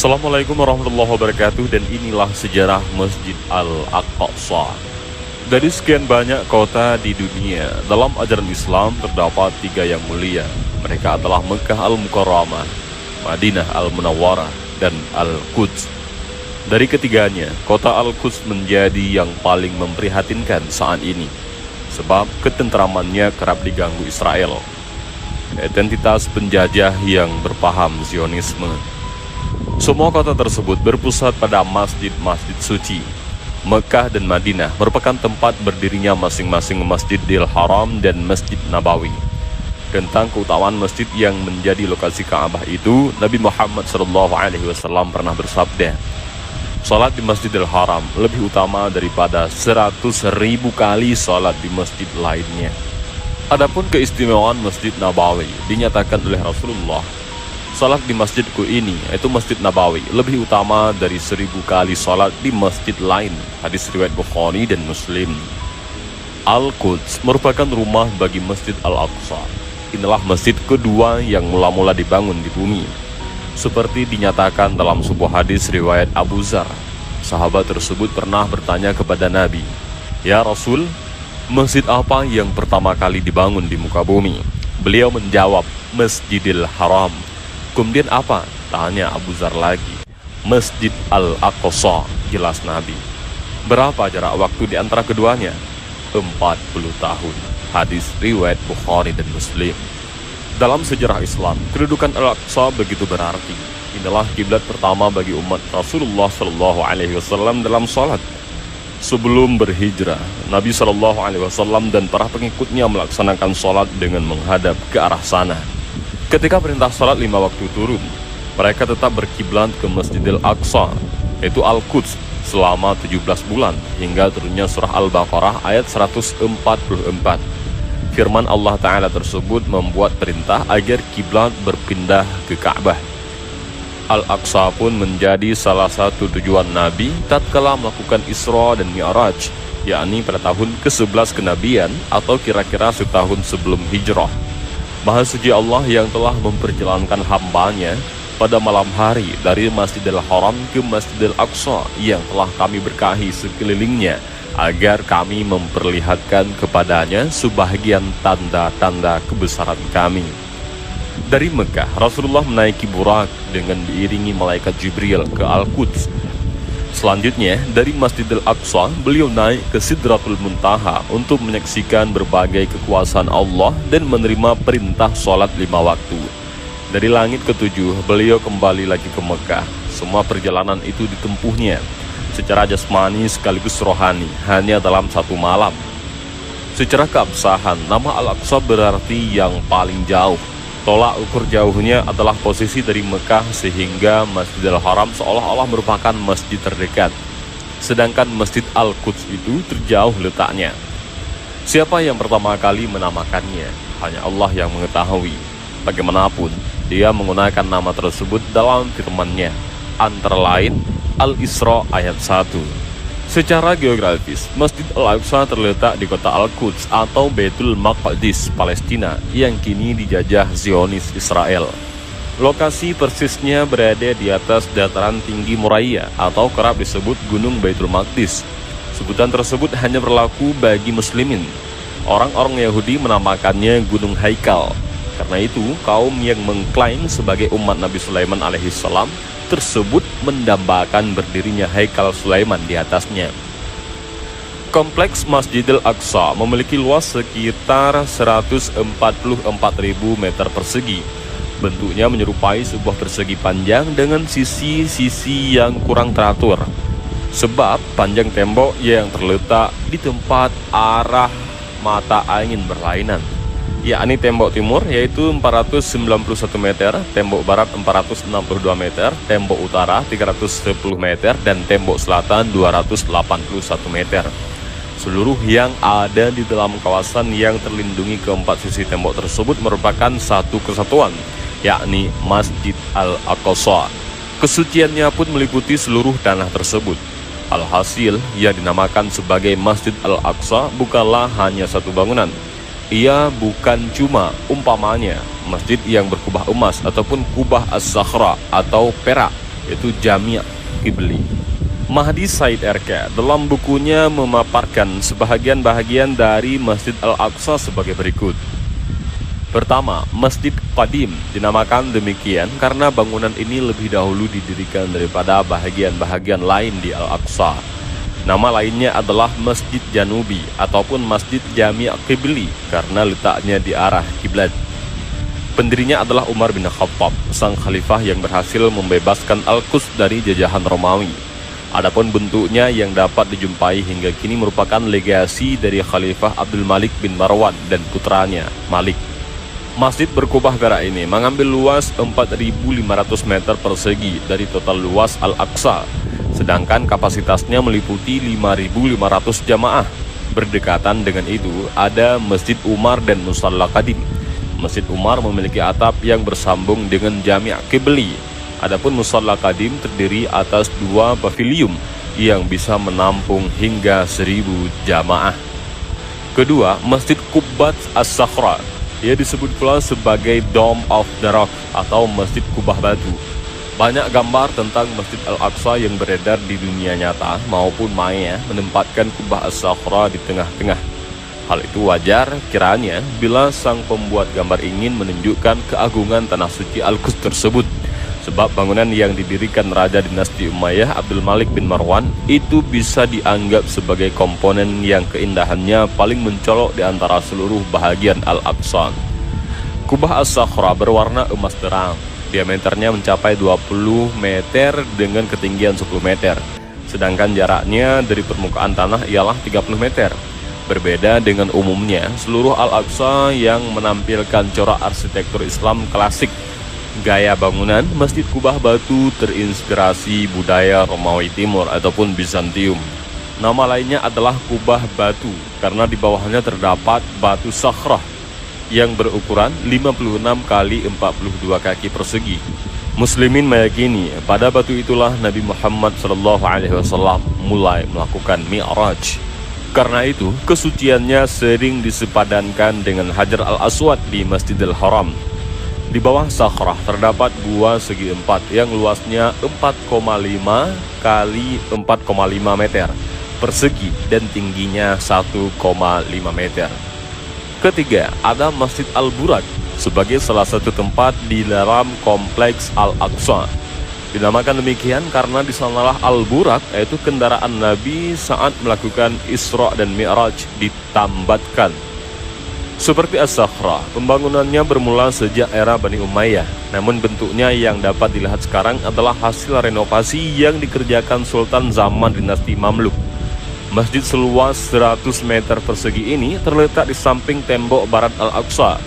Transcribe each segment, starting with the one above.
Assalamualaikum warahmatullahi wabarakatuh, dan inilah sejarah Masjid Al-Aqsa. Dari sekian banyak kota di dunia, dalam ajaran Islam terdapat 3 yang mulia. Mereka adalah Mekah Al-Mukarramah, Madinah Al-Munawwarah, dan Al-Quds. Dari ketiganya, kota Al-Quds menjadi yang paling memprihatinkan saat ini, sebab ketentramannya kerap diganggu Israel, identitas penjajah yang berpaham Zionisme. Semua kota tersebut berpusat pada masjid-masjid suci. Mekah dan Madinah merupakan tempat berdirinya masing-masing Masjidil Haram dan Masjid Nabawi. Tentang keutamaan masjid yang menjadi lokasi Ka'bah itu, Nabi Muhammad SAW pernah bersabda, "Salat di Masjidil Haram lebih utama daripada 100.000 kali salat di masjid lainnya." Adapun keistimewaan Masjid Nabawi dinyatakan oleh Rasulullah, salat di masjidku ini, yaitu Masjid Nabawi, lebih utama dari 1000 kali salat di masjid lain. Hadis riwayat Bukhari dan Muslim. Al-Quds merupakan rumah bagi Masjid Al-Aqsa. Inilah masjid kedua yang mula-mula dibangun di bumi. Seperti dinyatakan dalam sebuah hadis riwayat Abu Dzar, sahabat tersebut pernah bertanya kepada Nabi, "Ya Rasul, masjid apa yang pertama kali dibangun di muka bumi?" Beliau menjawab, "Masjidil Haram." "Kemudian apa?" tanya Abu Dzar lagi. "Masjid Al-Aqsa," jelas Nabi. Berapa jarak waktu di antara keduanya? 40 tahun. Hadis riwayat Bukhari dan Muslim. Dalam sejarah Islam, kedudukan Al-Aqsa begitu berarti. Inilah kiblat pertama bagi umat Rasulullah SAW dalam salat. Sebelum berhijrah, Nabi SAW dan para pengikutnya melaksanakan salat dengan menghadap ke arah sana. Ketika perintah salat 5 waktu turun, mereka tetap berkiblat ke Masjidil Aqsa, yaitu Al-Quds, selama 17 bulan, hingga turunnya surah Al-Baqarah ayat 144. Firman Allah Ta'ala tersebut membuat perintah agar kiblat berpindah ke Ka'bah. Al-Aqsa pun menjadi salah satu tujuan Nabi tatkala melakukan Isra dan Mi'raj, yakni pada tahun ke-11 kenabian atau kira-kira setahun sebelum hijrah. Maha suci Allah yang telah memperjalankan hambanya pada malam hari dari Masjidil Haram ke Masjidil Aqsa yang telah kami berkahi sekelilingnya, agar kami memperlihatkan kepadanya sebahagian tanda-tanda kebesaran kami. Dari Mekah, Rasulullah menaiki Burak dengan diiringi malaikat Jibril ke Al-Quds. Selanjutnya, dari Masjidil Aqsa, beliau naik ke Sidratul Muntaha untuk menyaksikan berbagai kekuasaan Allah dan menerima perintah sholat 5 waktu. Dari langit ke-7, beliau kembali lagi ke Mekah. Semua perjalanan itu ditempuhnya secara jasmani sekaligus rohani, hanya dalam 1 malam. Secara keabsahan, nama Al-Aqsa berarti yang paling jauh. Tolak ukur jauhnya adalah posisi dari Mekah sehingga Masjidil Haram seolah-olah merupakan masjid terdekat, sedangkan Masjid Al-Quds itu terjauh letaknya. Siapa yang pertama kali menamakannya? Hanya Allah yang mengetahui. Bagaimanapun, dia menggunakan nama tersebut dalam firman-Nya, antara lain Al-Isra ayat 1. Secara geografis, Masjid Al-Aqsa terletak di kota Al-Quds atau Baitul Maqdis, Palestina, yang kini dijajah Zionis Israel. Lokasi persisnya berada di atas dataran tinggi Moriah atau kerap disebut Gunung Baitul Maqdis. Sebutan tersebut hanya berlaku bagi muslimin. Orang-orang Yahudi menamakannya Gunung Haikal. Karena itu, kaum yang mengklaim sebagai umat Nabi Sulaiman alaihissalam tersebut mendambakan berdirinya Haikal Sulaiman di atasnya. Kompleks Masjidil Aqsa memiliki luas sekitar 144.000 meter persegi. Bentuknya menyerupai sebuah persegi panjang dengan sisi-sisi yang kurang teratur, sebab panjang tembok yang terletak di tempat arah mata angin berlainan, yakni tembok timur yaitu 491 meter, tembok barat 462 meter, tembok utara 310 meter, dan tembok selatan 281 meter. Seluruh yang ada di dalam kawasan yang terlindungi keempat sisi tembok tersebut merupakan satu kesatuan, yakni Masjid Al-Aqsa. Kesuciannya pun meliputi seluruh tanah tersebut. Alhasil, yang dinamakan sebagai Masjid Al-Aqsa bukanlah hanya satu bangunan. Ia bukan cuma umpamanya masjid yang berkubah emas ataupun kubah as-sakhra atau perak yaitu Jami' Qibli. Mahdi Said RK dalam bukunya memaparkan sebahagian-bahagian dari Masjid Al-Aqsa sebagai berikut. Pertama, Masjid Qadim dinamakan demikian karena bangunan ini lebih dahulu didirikan daripada bahagian-bahagian lain di Al-Aqsa. Nama lainnya adalah Masjid Janubi ataupun Masjid Jami' Qibli karena letaknya di arah kiblat. Pendirinya adalah Umar bin Khattab, sang khalifah yang berhasil membebaskan Al-Quds dari jajahan Romawi. Adapun bentuknya yang dapat dijumpai hingga kini merupakan legasi dari Khalifah Abdul Malik bin Marwan dan putranya, Malik. Masjid berkubah perak ini mengambil luas 4.500 meter persegi dari total luas Al-Aqsa, sedangkan kapasitasnya meliputi 5.500 jamaah. Berdekatan dengan itu ada Masjid Umar dan Musalla Qadim. Masjid Umar memiliki atap yang bersambung dengan Jami' Qibli. Adapun Musalla Qadim terdiri atas 2 pavilium yang bisa menampung hingga 1.000 jamaah. Kedua, Masjid Qubbat As-Sakhra. Ia disebut pula sebagai Dome of the Rock atau Masjid Kubah Batu. Banyak gambar tentang Masjid Al-Aqsa yang beredar di dunia nyata maupun maya menempatkan Kubah As-Sakhra di tengah-tengah. Hal itu wajar kiranya bila sang pembuat gambar ingin menunjukkan keagungan tanah suci Al-Quds tersebut. Sebab bangunan yang didirikan Raja Dinasti Umayyah Abdul Malik bin Marwan itu bisa dianggap sebagai komponen yang keindahannya paling mencolok di antara seluruh bahagian Al-Aqsa. Kubah As-Sakhra berwarna emas terang, diameternya mencapai 20 meter dengan ketinggian 10 meter, sedangkan jaraknya dari permukaan tanah ialah 30 meter. Berbeda dengan umumnya, seluruh Al-Aqsa yang menampilkan corak arsitektur Islam klasik. Gaya bangunan Masjid Kubah Batu terinspirasi budaya Romawi Timur ataupun Bizantium. Nama lainnya adalah Kubah Batu karena di bawahnya terdapat batu sakhrah yang berukuran 56 kali 42 kaki persegi. Muslimin meyakini pada batu itulah Nabi Muhammad SAW mulai melakukan Mi'raj. Karena itu, kesuciannya sering disepadankan dengan Hajar Al-Aswad di Masjidil Haram. Di bawah sakhrah terdapat gua segi 4 yang luasnya 4,5 kali 4,5 meter persegi dan tingginya 1,5 meter. Ketiga, ada Masjid Al-Buraq sebagai salah satu tempat di dalam kompleks Al-Aqsa. Dinamakan demikian karena di sanalah Al-Buraq, yaitu kendaraan Nabi saat melakukan Isra dan Mi'raj, ditambatkan. Seperti As-Sakhra, pembangunannya bermula sejak era Bani Umayyah. Namun bentuknya yang dapat dilihat sekarang adalah hasil renovasi yang dikerjakan Sultan zaman dinasti Mamluk. Masjid seluas 100 meter persegi ini terletak di samping tembok barat Al-Aqsa.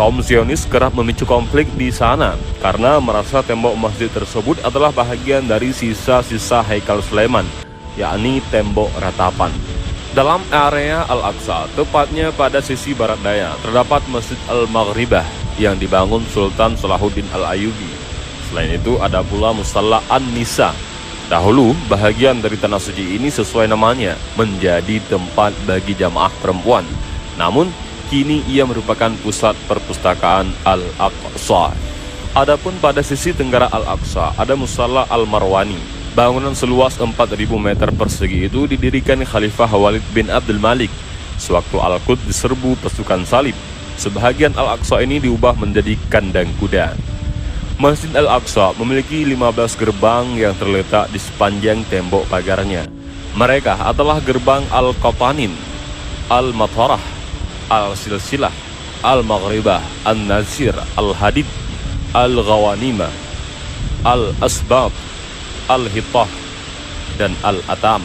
Kaum Zionis kerap memicu konflik di sana karena merasa tembok masjid tersebut adalah bahagian dari sisa-sisa Haikal Sulaiman, yakni tembok ratapan. Dalam area Al-Aqsa, tepatnya pada sisi barat daya, terdapat Masjid Al-Maghribah yang dibangun Sultan Salahuddin Al-Ayyubi. Selain itu, ada pula Musalla An-Nisa. Dahulu, bahagian dari tanah suci ini sesuai namanya, menjadi tempat bagi jamaah perempuan. Namun, kini ia merupakan pusat perpustakaan Al-Aqsa. Adapun pada sisi tenggara Al-Aqsa, ada Musalla Al-Marwani. Bangunan seluas 4.000 meter persegi itu didirikan Khalifah Walid bin Abdul Malik sewaktu Al-Quds diserbu pasukan salib. Sebahagian Al-Aqsa ini diubah menjadi kandang kuda. Masjid Al-Aqsa memiliki 15 gerbang yang terletak di sepanjang tembok pagarnya. Mereka adalah gerbang Al-Qatanin, Al-Matarah, Al-Silsilah, Al-Maghribah, Al-Nazir, Al-Hadid, Al-Ghawanimah, Al-Asbab, Al-Hittah, dan Al-Atam.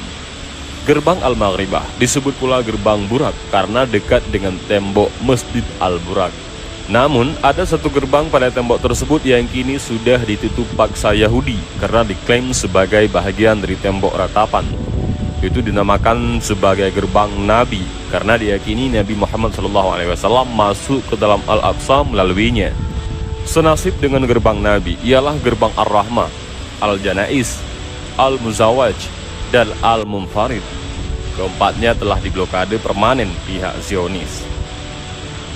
Gerbang Al-Maghribah disebut pula gerbang Buraq karena dekat dengan tembok Masjid Al-Buraq. Namun, ada satu gerbang pada tembok tersebut yang kini sudah ditutup paksa Yahudi karena diklaim sebagai bahagian dari tembok ratapan. Itu dinamakan sebagai gerbang Nabi karena diyakini Nabi Muhammad SAW masuk ke dalam Al-Aqsa melaluinya. Senasib dengan gerbang Nabi ialah gerbang Ar-Rahmah, Al-Janais, Al-Muzawaj, dan Al-Munfarid. Keempatnya telah diblokade permanen pihak Zionis.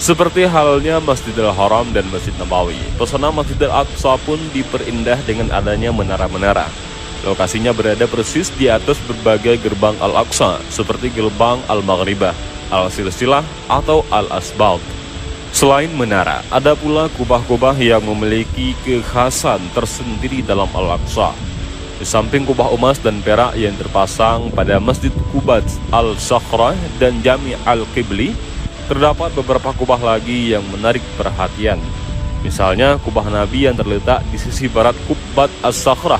Seperti halnya Masjidil Haram dan Masjid Nabawi, pesona Masjidil Aqsa pun diperindah dengan adanya menara-menara. Lokasinya berada persis di atas berbagai gerbang Al-Aqsa, seperti gerbang Al-Maghribah, Al-Silsilah, atau Al-Asbalt. Selain menara, ada pula kubah-kubah yang memiliki kekhasan tersendiri dalam Al-Aqsa. Di samping kubah emas dan perak yang terpasang pada Masjid Qubat Al-Sakhrah dan Jami' Al-Qibli, terdapat beberapa kubah lagi yang menarik perhatian. Misalnya kubah Nabi yang terletak di sisi barat Qubat As-Sakhrah.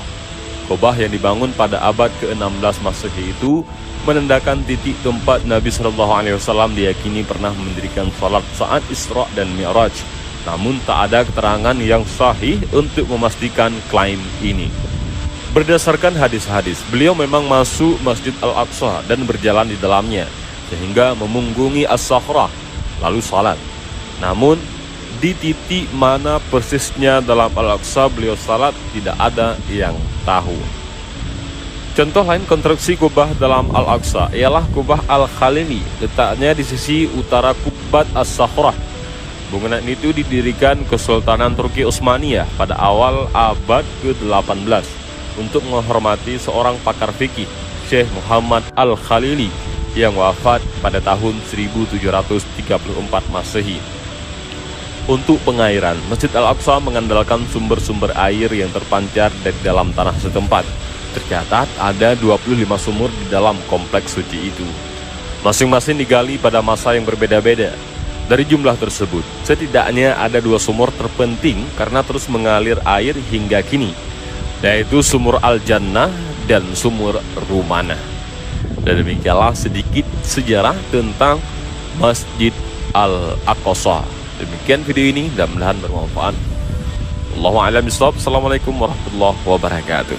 Kubah yang dibangun pada abad ke-16 Masehi itu menandakan titik tempat Nabi SAW diyakini pernah mendirikan salat saat Isra dan Mi'raj. Namun tak ada keterangan yang sahih untuk memastikan klaim ini. Berdasarkan hadis-hadis, beliau memang masuk Masjid Al-Aqsa dan berjalan di dalamnya, sehingga memunggungi As-Sakhrah, lalu salat. Namun, di titik mana persisnya dalam Al-Aqsa beliau salat tidak ada yang tahu. Contoh lain konstruksi kubah dalam Al-Aqsa ialah kubah Al-Khalili, letaknya di sisi utara Qubat As-Sakhrah. Bangunan itu didirikan Kesultanan Turki Utsmaniyah pada awal abad ke-18 untuk menghormati seorang pakar fikih, Syekh Muhammad Al-Khalili, yang wafat pada tahun 1734 Masehi. Untuk pengairan, Masjid Al-Aqsa mengandalkan sumber-sumber air yang terpancar dari dalam tanah setempat. Tercatat ada 25 sumur di dalam kompleks suci itu. Masing-masing digali pada masa yang berbeda-beda. Dari jumlah tersebut, setidaknya ada 2 sumur terpenting karena terus mengalir air hingga kini, yaitu sumur Al-Jannah dan sumur Rumanah. Dan demikianlah sedikit sejarah tentang Masjid Al-Aqsa. Demikian video ini, mudah-mudahan bermanfaat. Wallahu a'lam bishawab. Assalamualaikum warahmatullahi wabarakatuh.